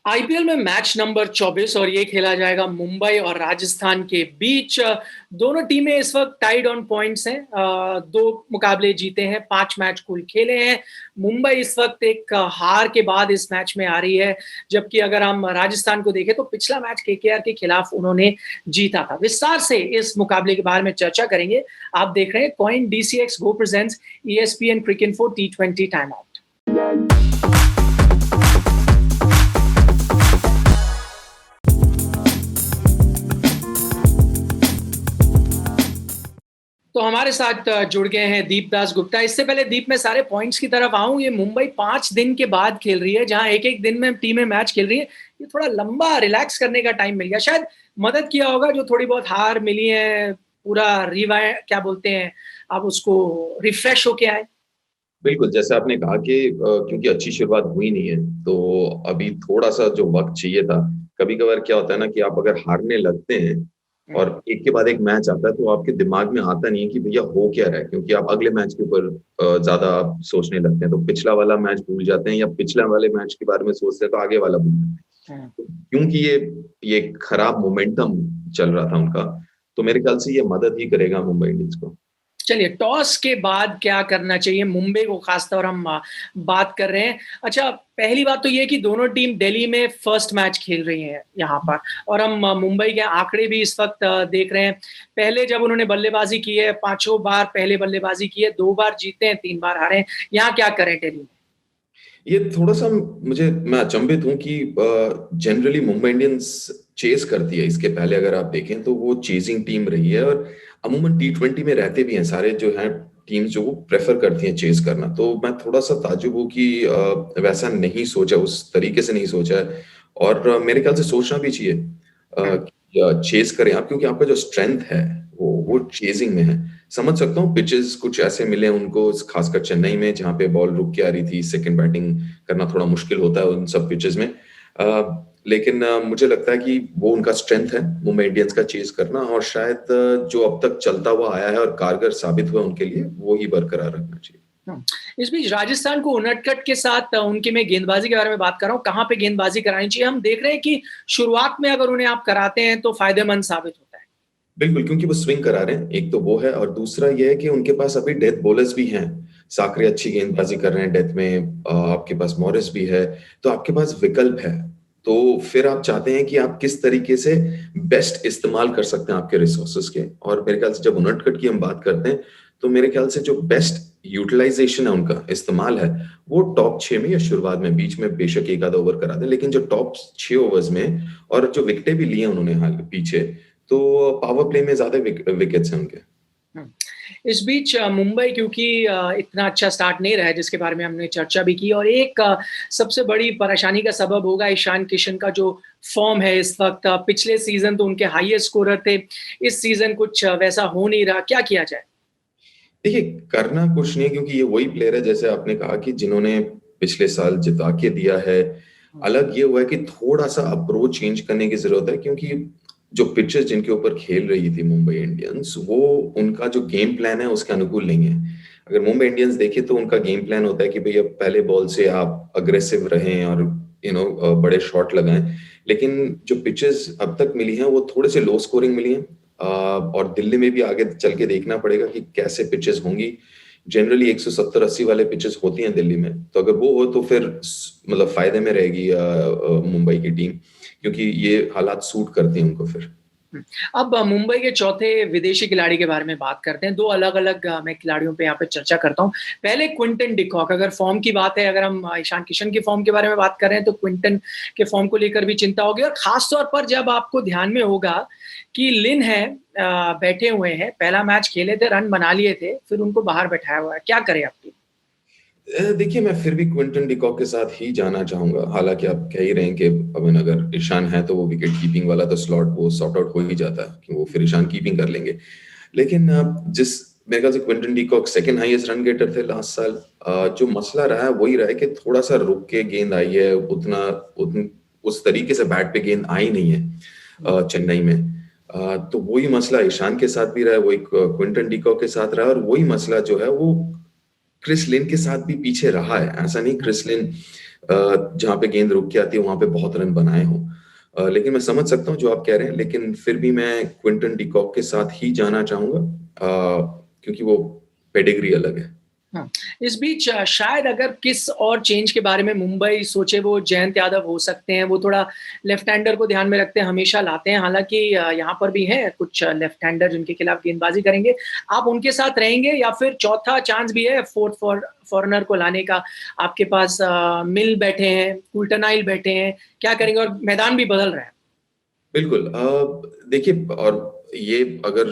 IPL में match number 24 और ये खेला जाएगा मुंबई और राजस्थान के बीच। दोनों टीमें इस वक्त टाइड ऑन पॉइंट्स हैं। दो मुकाबले जीते हैं, 5 मैच कुल खेले हैं। मुंबई इस वक्त एक हार के बाद इस मैच में आ रही है, जबकि अगर हम राजस्थान को देखें तो पिछला मैच केकेआर के खिलाफ उन्होंने जीता था। विस्तार से इस मुकाबले के बारे में चर्चा करेंगे। आप देख रहे हैं CoinDCX go presents ESPN Cricinfo T20 time out. तो हमारे साथ जुड़ गए हैं दीप दास गुप्ता। इससे पहले दीप, मैं सारे पॉइंट्स की तरफ आऊं, ये मुंबई 5 दिन के बाद खेल रही है, जहां एक एक दिन में टीमें मैच खेल रही है। ये थोड़ा लंबा रिलैक्स करने का टाइम मिल गया, शायद मदद किया होगा जो थोड़ी बहुत हार मिली है। पूरा रिवाइंड क्या बोलते हैं आप उसको, रिफ्रेश होके आए। बिल्कुल, जैसे आपने कहा कि क्योंकि अच्छी शुरुआत हुई नहीं है, तो अभी थोड़ा-सा जो वक़्त चाहिए था। कभी-कभार क्या होता है ना कि आप अगर हारने लगते हैं और एक के बाद एक मैच आता है, तो आपके दिमाग में आता नहीं है कि भैया हो क्या रहा है, क्योंकि आप अगले मैच के ऊपर ज़्यादा आप सोचने लगते हैं। तो पिछला वाला मैच भूल जाते हैं या पिछले वाले मैच के बारे में सोचते हैं, तो आगे वाला भूल जाते हैं। तो क्योंकि ये खराब मोमेंटम चल रहा था उनका, तो मेरे ख्याल से ये मदद ही करेगा मुंबई इंडियंस को। चलिए, टॉस के बाद क्या करना चाहिए मुंबई को, खासतौर हम बात कर रहे हैं। अच्छा, पहली बात तो ये कि दोनों टीम दिल्ली में फर्स्ट मैच खेल रही हैं यहाँ पर, और हम मुंबई के आंकड़े भी इस वक्त देख रहे हैं। पहले जब उन्होंने बल्लेबाजी की है, 5 बार पहले बल्लेबाजी की है, 2 बार जीते हैं, 3 बार हारे हैं। यहाँ क्या करें दिल्ली में? ये थोड़ा-सा मैं अचंभित हूँ कि जनरली मुंबई इंडियंस चेज़ करती है। इसके पहले अगर आप देखें तो वो चेज़िंग टीम रही है और अमूमन T20 में रहते भी हैं सारे जो हैं टीम्स, जो वो प्रेफ़र करती हैं चेज़ करना। तो मैं थोड़ा-सा ताज्जुब हूँ कि वैसा नहीं सोचा, उस तरीके से नहीं सोचा है और मेरे ख्याल से सोचना भी चाहिए कि चेज़ करें आप, क्योंकि आपका जो स्ट्रेंथ है वो चेज़िंग में है। समझ सकता हूँ पिचेस कुछ ऐसे मिले उनको, खासकर चेन्नई में जहाँ पे बॉल रुक के आ रही थी, सेकंड बैटिंग करना थोड़ा मुश्किल होता है उन सब पिचेस में। लेकिन मुझे लगता है कि वो उनका स्ट्रेंथ है मुंबई इंडियंस का चेज करना, और शायद जो अब तक चलता हुआ आया है और कारगर साबित हुआ उनके लिए, वो ही बरकरार रखना चाहिए। इस बीच राजस्थान को उनटकट के साथ उनके, मैं गेंदबाजी के बारे में बात कर रहा हूँ, कहाँ पे गेंदबाजी करानी चाहिए? हम देख रहे हैं कि शुरुआत में अगर उन्हें आप कराते हैं तो फायदेमंद साबित होता है। बिल्कुल, क्योंकि वो स्विंग करा रहे हैं, एक तो वो है और दूसरा ये है कि उनके पास अभी डेथ बॉलर्स भी हैं। साकरे अच्छी गेंदबाजी कर रहे हैं डेथ में, आपके पास मॉरिस भी है, तो आपके पास विकल्प है। तो फिर आप चाहते हैं कि आप किस तरीके से बेस्ट इस्तेमाल कर सकते हैं आपके रिसोर्सेज के, और मेरे ख्याल से जब उनटकट की हम बात करते हैं, तो मेरे ख्याल से जो बेस्ट यूटिलाइजेशन है, उनका इस्तेमाल है, वो टॉप 6 में या शुरुआत में, बीच में बेशक एक आधा ओवर करा दें, लेकिन जो टॉप 6 ओवर्स में, और जो विकेटें भी ली हैं उन्होंने हाल पीछे, तो पावर प्ले में ज़्यादा विकेट्स हैं उनके। इस बीच मुंबई क्योंकि इतना अच्छा स्टार्ट नहीं रहा है, जिसके बारे में हमने चर्चा भी की, और एक सबसे बड़ी परेशानी का सबब होगा ईशान किशन का जो फॉर्म है इस वक्त। पिछले सीजन तो उनके हाईएस्ट स्कोरर थे, इस सीजन कुछ वैसा हो नहीं रहा। क्या किया जाए? देखिए, करना कुछ नहीं है, क्योंकि ये वही प्लेयर है, जैसे आपने कहा कि जिन्होंने पिछले साल जिता के दिया है। अलग ये हुआ है कि थोड़ा-सा अप्रोच चेंज करने की ज़रूरत है, क्योंकि जो पिचेज़ जिनके ऊपर खेल रही थी मुंबई इंडियंस, वो उनका जो गेम प्लान है उसके अनुकूल नहीं है। अगर मुंबई इंडियंस देखें तो उनका गेम प्लान होता है कि भैया पहले बॉल से आप अग्रेसिव रहें और बड़े शॉट लगाएँ। लेकिन जो पिचेज़ अब तक मिली हैं, वो थोड़े से लो स्कोरिंग मिली हैं। और दिल्ली में भी आगे चल के देखना पड़ेगा कि कैसे पिचेज़ होंगी। जनरली 170-80 वाले पिचेज़ होती हैं दिल्ली में, तो अगर वो हो तो फिर मतलब फ़ायदे में रहेगी मुंबई की टीम, क्योंकि ये हालात सूट करते हैं उनको फिर। अब मुंबई के चौथे विदेशी खिलाड़ी के बारे में बात करते हैं। 2 अलग-अलग मैं खिलाड़ियों पे यहाँ पे चर्चा करता हूँ। पहले क्विंटन डिकॉक, अगर फॉर्म की बात है, अगर हम ईशान किशन के फॉर्म के बारे में बात कर रहे हैं, तो क्विंटन के फॉर्म को लेकर भी चिंता होगी, और खास तौर पर जब आपको ध्यान में होगा कि लिन है बैठे हुए हैं, पहला मैच खेले थे, रन बना लिए थे, फिर उनको बाहर बैठाया हुआ है। क्या करें आपकी? देखिए, मैं फिर भी क्विंटन डिकॉक के साथ ही जाना चाहूँगा। हालाँकि आप कह ही रहे हैं कि अगर ईशान है तो वो विकेट कीपिंग वाला तो स्लॉट वो सॉर्ट आउट हो ही जाता है कि वो फिर ईशान कीपिंग कर लेंगे। लेकिन जिस मेरे ख्याल से Quinton de Kock second highest run getter थे लास्ट साल। जो मसला रहा है वही रहा है कि थोड़ा-सा रुक के गेंद आई है, उस तरीके से बैट पे गेंद आई नहीं है चेन्नई में। तो वही मसला ईशान के साथ भी रहा है, वही क्विंटन डिकॉक के साथ रहा है, और वही मसला जो है वो क्रिस लिन के साथ भी पीछे रहा है। ऐसा नहीं क्रिस लिन जहाँ पे गेंद रुक के आती है वहां पे बहुत रन बनाए हों। लेकिन मैं समझ सकता हूँ जो आप कह रहे हैं, लेकिन फिर भी मैं क्विंटन डिकॉक के साथ ही जाना चाहूंगा, क्योंकि वो पेडिग्री अलग है। हाँ, इस बीच शायद अगर किस और चेंज के बारे में मुंबई सोचे, वो जयंत यादव हो सकते हैं। वो थोड़ा लेफ्ट हैंडर को ध्यान में रखते हैं, हमेशा लाते हैं। हालांकि यहाँ पर भी हैं कुछ लेफ्ट हैंडर जिनके खिलाफ गेंदबाजी करेंगे। आप उनके साथ रहेंगे या फिर चौथा चांस भी है फोर्थ फॉरनर को लाने का? आपके पास मिल बैठे हैं, कुल्टरनाइल बैठे हैं, क्या करेंगे? और मैदान भी बदल रहा है। बिल्कुल। देखिए, और ये अगर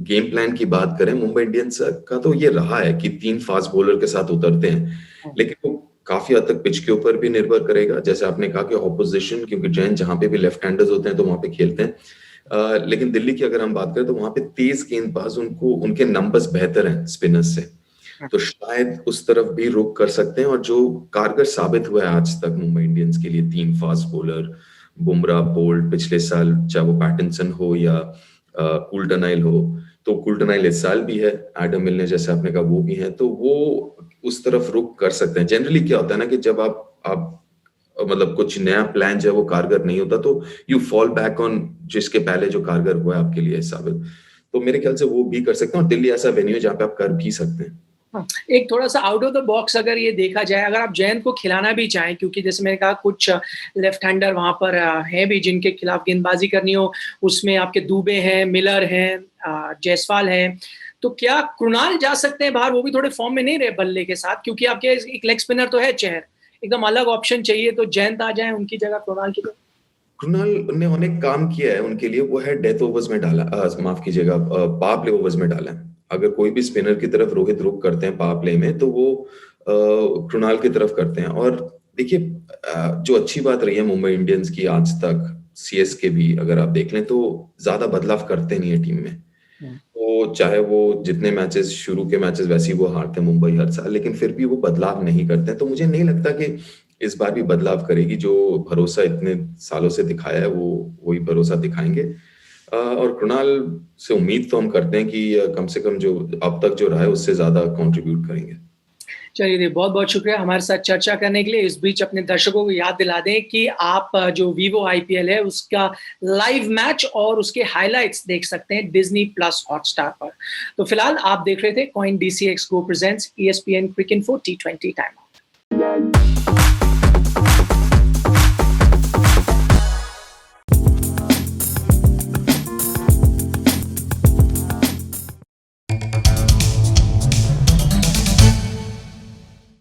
गेम प्लान की बात करें मुंबई इंडियंस का, तो ये रहा है कि 3 फास्ट बॉलर के साथ उतरते हैं, लेकिन वो काफी हद तक पिच के ऊपर भी निर्भर करेगा। जैसे आपने कहा कि ऑपोजिशन, क्योंकि जैन जहां पे भी लेफ्ट हैंडर्स होते हैं तो वहां पे खेलते हैं। लेकिन दिल्ली की अगर हम बात करें तो वहां पे तेज गेंदबाज, उनको उनके नंबर्स बेहतर हैं स्पिनर्स से, तो शायद उस तरफ भी रुक कर सकते हैं। और जो कारगर साबित हुआ है आज तक मुंबई इंडियंस के लिए, 3 फास्ट बॉलर, बुमराह, बोल्ट पिछले साल, चाहे वो पैटिंसन हो या कुल्टरनाइल हो, तो कुल्टरनाइल इस साल भी है, एडम मिलने जैसे आपने कहा वो भी है, तो वो उस तरफ रुक कर सकते हैं। जनरली क्या होता है ना कि जब आप मतलब कुछ नया प्लान जो है वो कारगर नहीं होता, तो यू फॉल बैक ऑन जिसके पहले जो कारगर हुआ है आपके लिए साबित। तो मेरे ख्याल से वो भी कर सकते हैं, और दिल्ली ऐसा वेन्यू है जहाँ पे आप कर भी सकते हैं। हाँ, एक थोड़ा-सा आउट ऑफ द बॉक्स अगर ये देखा जाए, अगर आप जयंत को खिलाना भी चाहें, क्योंकि जैसे मैंने कहा कुछ लेफ्ट हैंडर वहाँ पर हैं भी जिनके खिलाफ गेंदबाजी करनी हो, उसमें आपके दुबे हैं, मिलर हैं, जायसवाल हैं, तो क्या कृणाल जा सकते हैं बाहर? वो भी थोड़े फॉर्म में नहीं रहे बल्ले के साथ, क्योंकि आपके एक लेग स्पिनर तो है चहर, एकदम अलग ऑप्शन चाहिए, तो जयंत आ जाएँ उनकी जगह कृणाल की जगह? कृणाल ने अनेक काम किया है उनके लिए, वो है डेथ ओवर्स में डाला, माफ कीजिएगा, पावर प्ले ओवर्स में डाला है। अगर कोई भी स्पिनर की तरफ रोहित रुख करते हैं पावर प्ले में, तो वो कृणाल की तरफ करते हैं। और देखिए, जो अच्छी बात रही है मुंबई इंडियंस की आज तक, सीएसके भी अगर आप देख लें, तो ज्यादा बदलाव करते नहीं है टीम में। तो चाहे वो जितने मैचेस, शुरू के मैचेस वैसे ही वो हारते हैं मुंबई हर साल, लेकिन फिर भी वो बदलाव नहीं करते हैं। तो मुझे नहीं लगता कि इस बार भी बदलाव करेगी। जो भरोसा इतने सालों से दिखाया है वो वही भरोसा दिखाएंगे। और कृणाल से उम्मीद तो हम करते हैं कि कम से कम जो अब तक जो रहा है उससे ज्यादा कंट्रीब्यूट करेंगे। चलिए, बहुत-बहुत शुक्रिया हमारे साथ चर्चा करने के लिए। इस बीच अपने दर्शकों को याद दिला दें कि आप जो वीवो आईपीएल है उसका लाइव मैच और उसके हाइलाइट्स देख सकते हैं डिज्नी प्लस हॉटस्टार पर। तो फिलहाल आप देख रहे थे coin DCX go presents ESPN क्रिक इन्फो T20 टाइम आउट।